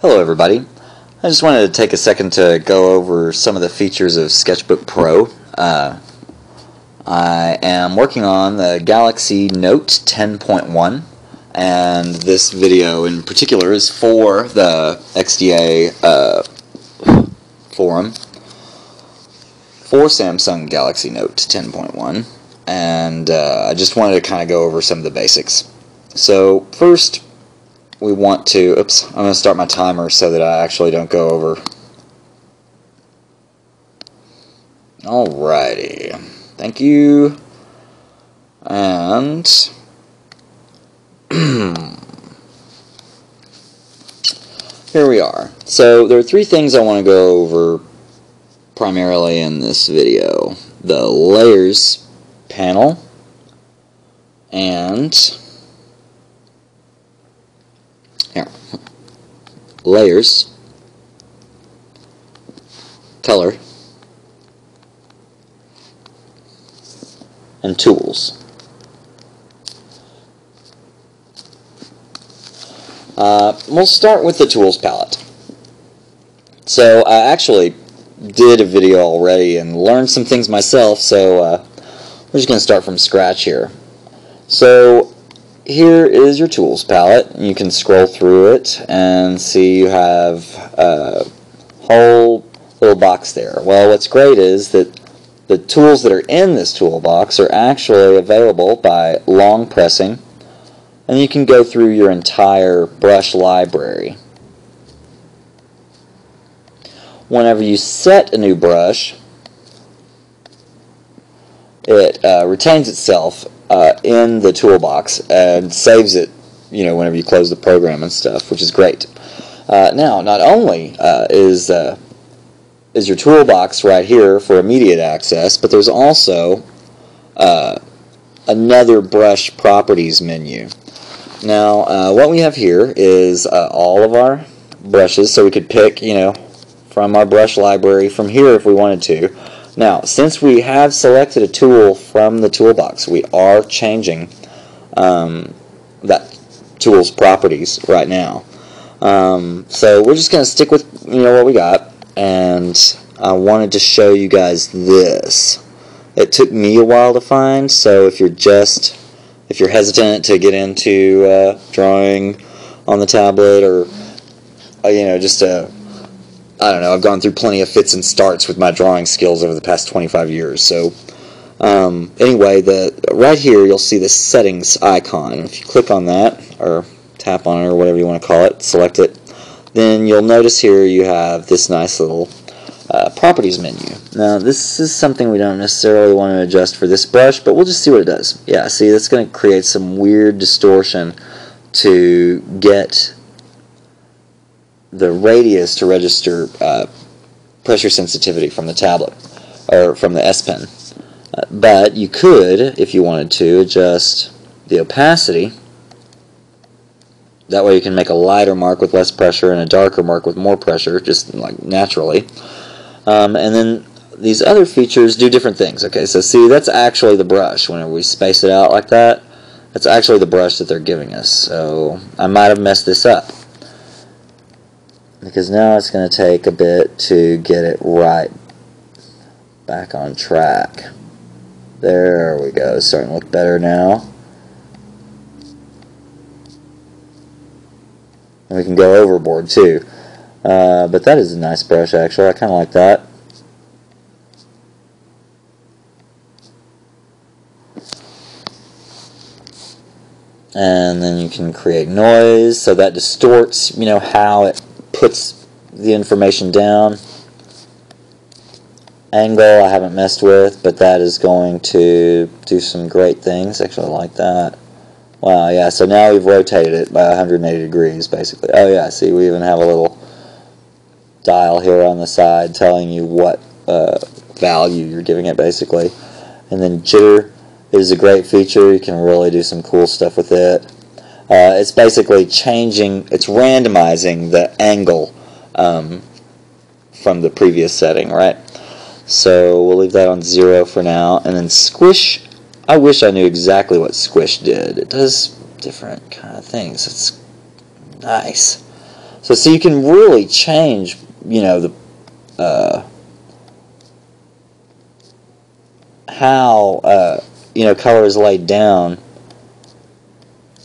Hello everybody. I just wanted to take a second to go over some of the features of Sketchbook Pro. I am working on the Galaxy Note 10.1, and this video in particular is for the XDA forum for Samsung Galaxy Note 10.1, and I just wanted to kind of go over some of the basics. So first, we want to, I'm going to start my timer so that I actually don't go over. Alrighty, thank you. And here we are. So there are three things I want to go over primarily in this video: the layers panel, and layers, color, and tools. We'll start with the tools palette. So I actually did a video already and learned some things myself, so we're just going to start from scratch here. So here is your tools palette. You can scroll through it and see you have a whole little box there. Well, what's great is that the tools that are in this toolbox are actually available by long pressing, and you can go through your entire brush library. Whenever you set a new brush, it retains itself in the toolbox and saves it, whenever you close the program and stuff, which is great. Now, not only is your toolbox right here for immediate access, but there's also another brush properties menu. Now, what we have here is all of our brushes, so we could pick, from our brush library from here if we wanted to. Now, since we have selected a tool from the toolbox, we are changing that tool's properties right now. So we're just going to stick with what we got, and I wanted to show you guys this. It took me a while to find, so if you're hesitant to get into drawing on the tablet, or I don't know, I've gone through plenty of fits and starts with my drawing skills over the past 25 years. So anyway, right here you'll see the settings icon. If you click on that, or tap on it, or whatever you want to call it, select it, then you'll notice here you have this nice little properties menu. Now, this is something we don't necessarily want to adjust for this brush, but we'll just see what it does. Yeah, see, that's going to create some weird distortion to get the radius to register pressure sensitivity from the tablet, or from the S Pen. But you could, if you wanted to, adjust the opacity. That way you can make a lighter mark with less pressure and a darker mark with more pressure, just like naturally. And then these other features do different things. Okay, so see, that's actually the brush. Whenever we space it out like that, that's actually the brush that they're giving us. So I might have messed this up, because now it's going to take a bit to get it right back on track. There we go. It's starting to look better now. And we can go overboard too. But that is a nice brush, actually. I kind of like that. And then you can create noise, so that distorts, how it puts the information down. Angle I haven't messed with, but that is going to do some great things. Actually, I like that. Wow, yeah, so now we've rotated it by 180 degrees, basically. Oh yeah, see, we even have a little dial here on the side telling you what value you're giving it, basically. And then jitter is a great feature. You can really do some cool stuff with it. It's basically it's randomizing the angle from the previous setting, right? So we'll leave that on 0 for now. And then squish, I wish I knew exactly what squish did. It does different kind of things. It's nice. So you can really change, the how color is laid down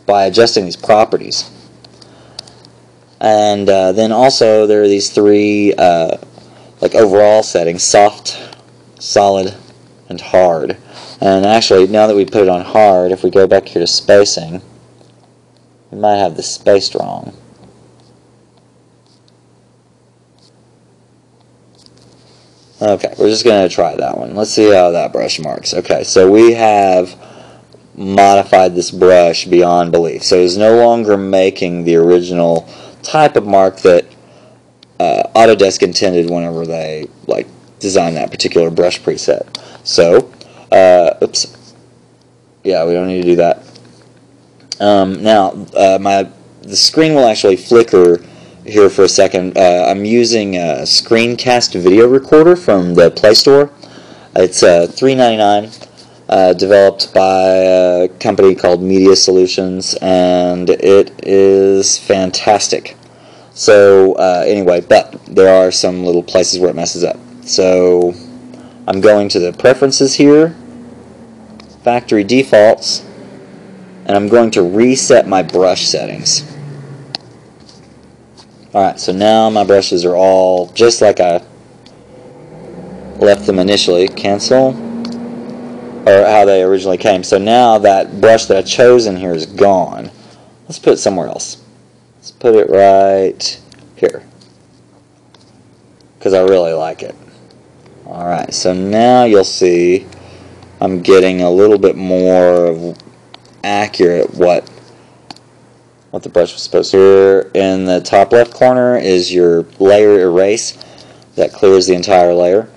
by adjusting these properties. And then also there are these three like overall settings: soft, solid, and hard. And actually, now that we put it on hard, if we go back here to spacing, we might have this spaced wrong. Okay, we're just going to try that one. Let's see how that brush marks. Okay, so we have modified this brush beyond belief. So it's no longer making the original type of mark that Autodesk intended whenever they designed that particular brush preset. So, oops, yeah, we don't need to do that. Now, the screen will actually flicker here for a second. I'm using a screencast video recorder from the Play Store. It's $3.99, developed by a company called Media Solutions, and it is fantastic. So anyway, but there are some little places where it messes up. So I'm going to the preferences here, factory defaults, and I'm going to reset my brush settings. Alright, so now my brushes are all just like I left them initially. Cancel, or how they originally came. So now that brush that I chose in here is gone. Let's put it somewhere else. Let's put it right here, because I really like it. Alright, so now you'll see I'm getting a little bit more accurate what the brush was supposed to. Here in the top left corner is your layer erase. That clears the entire layer.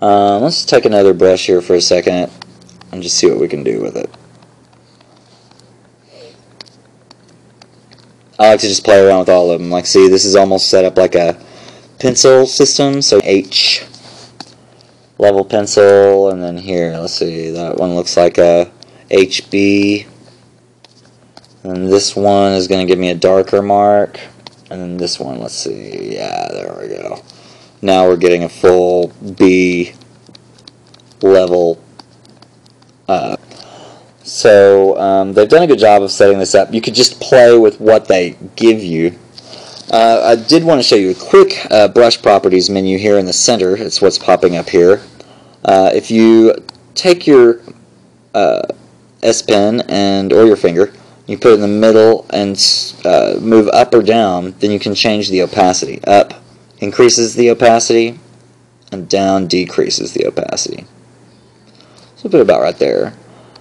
Let's take another brush here for a second and just see what we can do with it. I like to just play around with all of them. Like, see, this is almost set up like a pencil system. So H level pencil, and then here, let's see, that one looks like a HB. And this one is going to give me a darker mark. And then this one, let's see, yeah, there we go. Now we're getting a full B level. So they've done a good job of setting this up. You could just play with what they give you. I did want to show you a quick brush properties menu here in the center. It's what's popping up here. If you take your S Pen or your finger, you put it in the middle and move up or down, then you can change the opacity. Up increases the opacity, and down decreases the opacity. So put it about right there.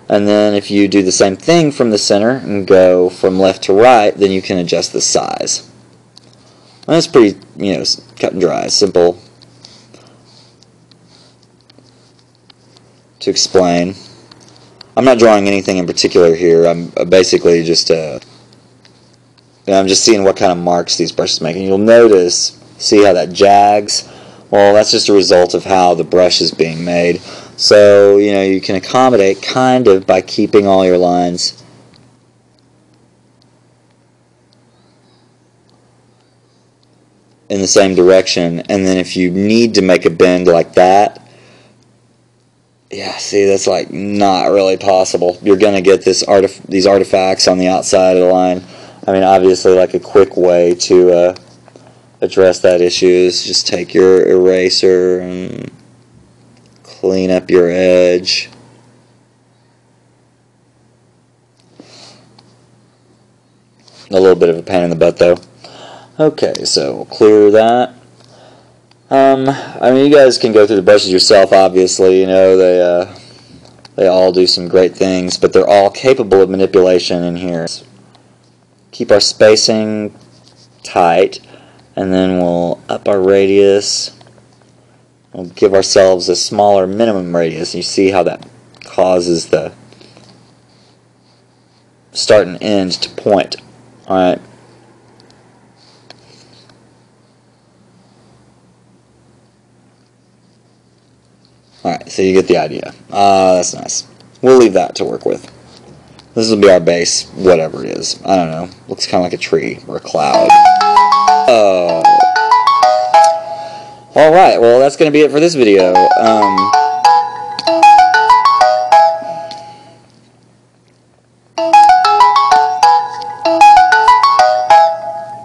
And then if you do the same thing from the center and go from left to right, then you can adjust the size. And that's pretty, cut and dry, simple to explain. I'm not drawing anything in particular here. I'm basically just I'm just seeing what kind of marks these brushes make. And you'll notice, see how that jags? Well, that's just a result of how the brush is being made. So, you can accommodate kind of by keeping all your lines in the same direction. And then if you need to make a bend like that, yeah, see, that's not really possible. You're going to get these artifacts on the outside of the line. I mean, obviously, a quick way to address that issue is just take your eraser and clean up your edge. A little bit of a pain in the butt, though. Okay, so we'll clear that. I mean, you guys can go through the brushes yourself, obviously. They all do some great things, but they're all capable of manipulation in here. Keep our spacing tight, and then we'll up our radius. We'll give ourselves a smaller minimum radius. You see how that causes the start and end to point. Alright. Alright, so you get the idea. That's nice. We'll leave that to work with. This will be our base, whatever it is. I don't know. Looks kind of like a tree or a cloud. Oh. Alright, well that's going to be it for this video.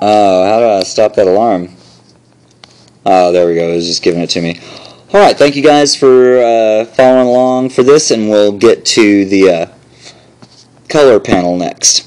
Oh, how do I stop that alarm? Oh, there we go. It was just giving it to me. Alright, thank you guys for following along for this, and we'll get to the color panel next.